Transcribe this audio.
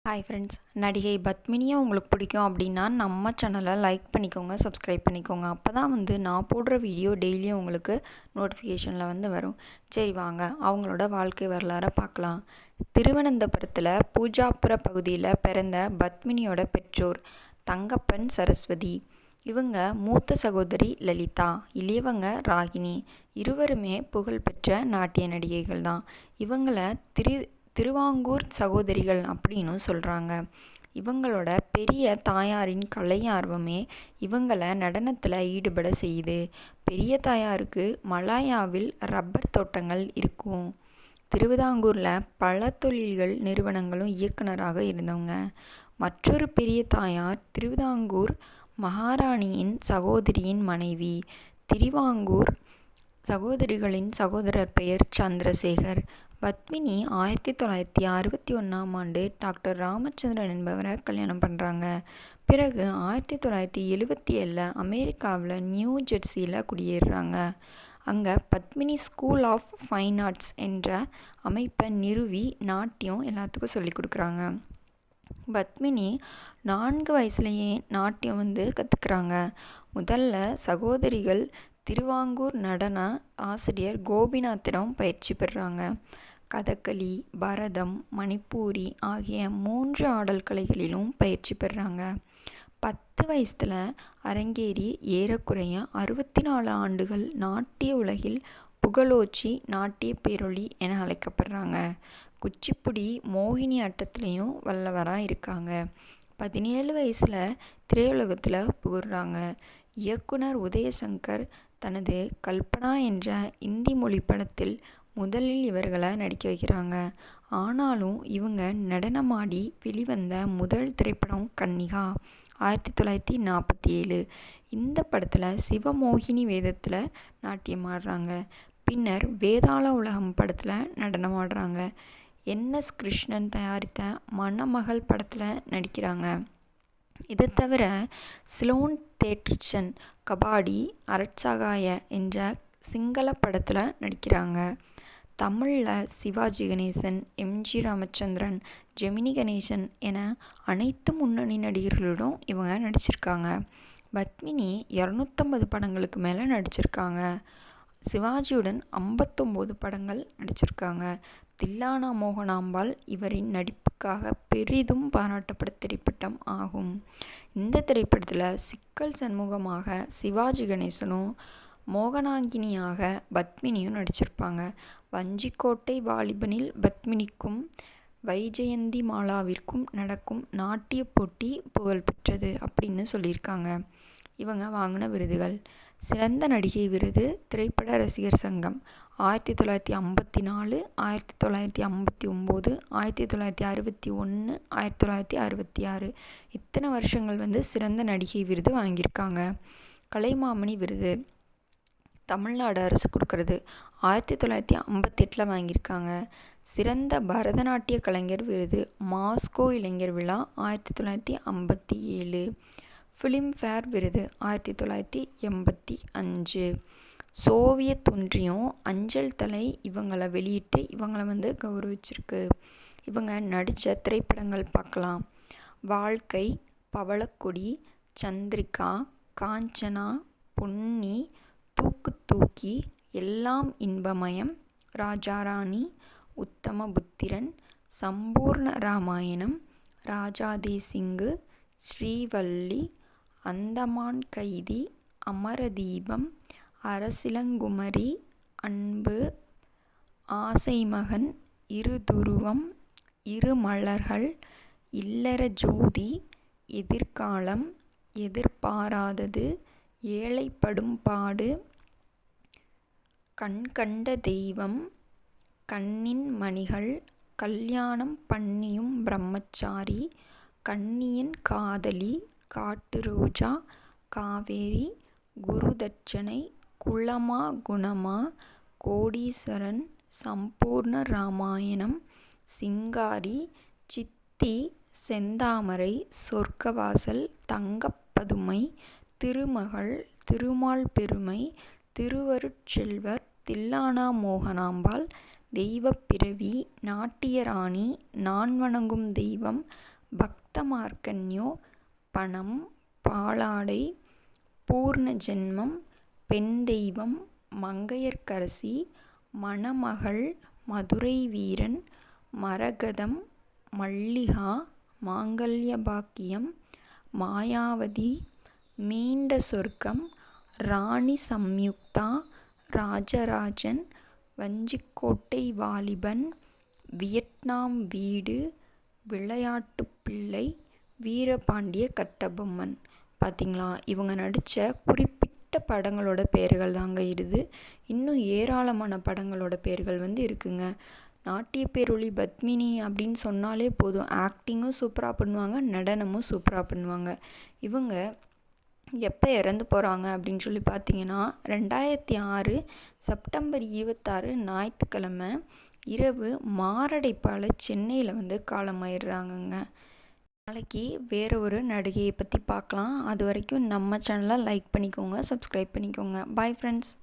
Hi friends, நடிகை பத்மினியை உங்களுக்கு பிடிக்கும் அப்படின்னா நம்ம சேனலை லைக் பண்ணிக்கோங்க, சப்ஸ்கிரைப் பண்ணிக்கோங்க. அப்போ தான் நான் போடுற வீடியோ டெய்லியும் உங்களுக்கு நோட்டிஃபிகேஷனில் வரும். சரி வாங்க அவங்களோட வாழ்க்கை வரலாறை பார்க்கலாம். திருவனந்தபுரத்தில் பூஜாப்புர பகுதியில் பிறந்த பத்மினியோட பெற்றோர் தங்கப்பன், சரஸ்வதி. இவங்க மூத்த சகோதரி லலிதா, இளையவங்க ராகினி. இருவருமே புகழ்பெற்ற நாட்டிய நடிகைகள் தான். இவங்களை திருவாங்கூர் சகோதரிகள் அப்படின்னு சொல்கிறாங்க. இவங்களோட பெரிய தாயாரின் கலை ஆர்வமே இவங்களை நடனத்தில் ஈடுபட செய்யுது. பெரிய தாயாருக்கு மலாயாவில் ரப்பர் தோட்டங்கள் இருக்கும். திருவிதாங்கூரில் பல தொழில்கள் நிறுவனங்களும் இயக்குனராக இருந்தவங்க. மற்றொரு பெரிய தாயார் திருவிதாங்கூர் மகாராணியின் சகோதரியின் மனைவி. திருவாங்கூர் சகோதரிகளின் சகோதரர் பெயர் சந்திரசேகர். பத்மினி 1961 டாக்டர் ராமச்சந்திரன் என்பவரை கல்யாணம் பண்ணுறாங்க. பிறகு 1977 அமெரிக்காவில் நியூ ஜெர்சியில் குடியேறுறாங்க. அங்கே Padmini school of fine arts என்ற அமைப்பை நிறுவி நாட்டியம் எல்லாத்துக்கும் சொல்லி கொடுக்குறாங்க. பத்மினி 4 வயசுலேயே நாட்டியம் கற்றுக்குறாங்க. முதல்ல சகோதரிகள் திருவாங்கூர் நடன ஆசிரியர் கோபிநாத்திடம் பயிற்சி பெறுறாங்க. கதகளி, பரதம், மணிப்பூரி ஆகிய 3 ஆடல் கலைகளிலும் பயிற்சி பெறுறாங்க. 10 வயசில் அரங்கேறி ஏறக்குறைய 64 ஆண்டுகள் நாட்டிய உலகில் புகழோச்சி நாட்டிய பேரொளி என அழைக்கப்படுறாங்க. குச்சிப்புடி, மோகினி ஆட்டத்துலேயும் வல்லவராக இருக்காங்க. 17 வயசில் திரையுலகத்தில் புகுறாங்க. இயக்குனர் உதயசங்கர் தனது கல்பனா என்ற இந்தி மொழி படத்தில் முதலில் இவர்களை நடிக்க வைக்கிறாங்க. ஆனாலும் இவங்க நடனமாடி வெளிவந்த முதல் திரைப்படம் கன்னிகா 1947. இந்த படத்தில் சிவமோகினி வேதத்தில் நாட்டியம் ஆடுறாங்க. பின்னர் வேதாள உலகம் படத்தில் நடனம் ஆடுறாங்க. என்.எஸ். கிருஷ்ணன் தயாரித்த மணமகள் படத்தில் நடிக்கிறாங்க. இது தவிர சிலோன் தேட்டர்சன், கபாடி, அரட்சகாய என்ற சிங்கள படத்தில் நடிக்கிறாங்க. தமிழில் சிவாஜி கணேசன், எம்.ஜி. ராமச்சந்திரன், ஜெமினி கணேசன் என அனைத்து முன்னணி நடிகர்களுடன் இவங்க நடிச்சிருக்காங்க. பத்மினி 250 படங்களுக்கு மேலே நடிச்சிருக்காங்க. சிவாஜியுடன் 59 படங்கள் நடிச்சிருக்காங்க. தில்லானா மோகனாம்பாள் இவரின் நடிப்புக்காக பெரிதும் பாராட்டப்பட்ட திரைப்படம் ஆகும். இந்த திரைப்படத்தில் சிக்கல் சண்முகமாக சிவாஜி கணேசனும், மோகனாங்கினியாக பத்மினியும் நடிச்சிருப்பாங்க. வஞ்சிக்கோட்டை வாலிபனில் பத்மினிக்கும் வைஜெயந்தி மாலாவிற்கும் நடக்கும் நாட்டிய போட்டி புகழ்பெற்றது அப்படின்னு சொல்லியிருக்காங்க. இவங்க வாங்கின விருதுகள்: சிறந்த நடிகை விருது திரைப்பட ரசிகர் சங்கம் 1954, 1959, 1961, 1966 இத்தனை வருஷங்கள் சிறந்த நடிகை விருது வாங்கியிருக்காங்க. கலைமாமணி விருது தமிழ்நாடு அரசு கொடுக்கறது 1958 வாங்கியிருக்காங்க. சிறந்த பரதநாட்டிய கலைஞர் விருது மாஸ்கோ இளைஞர் விழா 1957. ஃபிலிம்ஃபேர் விருது 1985. சோவியத் ஒன்றியம் அஞ்சல் தலை இவங்களை வெளியிட்டு இவங்களை கௌரவிச்சிருக்கு. இவங்க நடித்த திரைப்படங்கள் பார்க்கலாம்: வாழ்க்கை, பவளக்கொடி, சந்திரிகா, காஞ்சனா, பொன்னி, தூக்கு தூக்கி, எல்லாம் இன்பமயம், ராஜாராணி, உத்தமபுத்திரன், சம்பூர்ண ராமாயணம், ராஜாதேசிங்கு, ஸ்ரீவள்ளி, அந்தமான் கைதி, அமரதீபம், அரசிளங்குமரி, அன்பு, ஆசைமகன், இருதுருவம், இருமலர்கள், இல்லற ஜோதி, எதிர்காலம், எதிர்பாராதது, ஏழைப்படும் பாடு, கண்கண்ட தெய்வம், கண்ணின் மணிகள், கல்யாணம் பண்ணியும் பிரம்மச்சாரி, கண்ணியன் காதலி, காட்டு ரோஜா, காவேரி, குருதட்சணை, குலமா குணமா, கோடீஸ்வரன், சம்பூர்ண ராமாயணம், சிங்காரி, சித்தி, செந்தாமரை, சொர்க்கவாசல், தங்கப்பதுமை, திருமகள், திருமால் பெருமை, திருவருட்செல்வர், தில்லானா மோகனாம்பாள், தெய்வப்பிறவி, நாட்டியராணி, நான் வணங்கும் தெய்வம், பக்தமார்க்கண்யோ, பணம், பாலாடை, பூர்ண ஜென்மம், பெண் தெய்வம், மங்கையர்க்கரசி, மணமகள், மதுரை வீரன், மரகதம், மல்லிகா, மாங்கல்ய பாக்கியம், மாயாவதி, மீண்ட சொர்க்கம், ராணி சம்யுக்தா, ராஜராஜன், வஞ்சிக்கோட்டை வாலிபன், வியட்நாம் வீடு, விளையாட்டு பிள்ளை, வீரபாண்டிய கட்டபொம்மன். பார்த்திங்களா, இவங்க நடித்த குறிப்பிட்ட படங்களோட பேர்கள் தாங்க இது. இன்னும் ஏராளமான படங்களோட பேர்கள் இருக்குங்க. நாட்டிய பேரொளி பத்மினி அப்படின்னு சொன்னாலே போதும், ஆக்டிங்கும் சூப்பராக பண்ணுவாங்க, நடனமும் சூப்பராக பண்ணுவாங்க. இவங்க எப்போ இறந்து போகிறாங்க அப்படின்னு சொல்லி பார்த்தீங்கன்னா 2006 செப்டம்பர் 26 ஞாயிற்றுக்கிழமை இரவு மாரடைப்பால் சென்னையில் காலமாயிடுறாங்கங்க. நாளைக்கு வேறு ஒரு நடிகையை பற்றி பார்க்கலாம். அது வரைக்கும் நம்ம சேனலை லைக் பண்ணிக்கோங்க, சப்ஸ்கிரைப் பண்ணிக்கோங்க. Bye friends.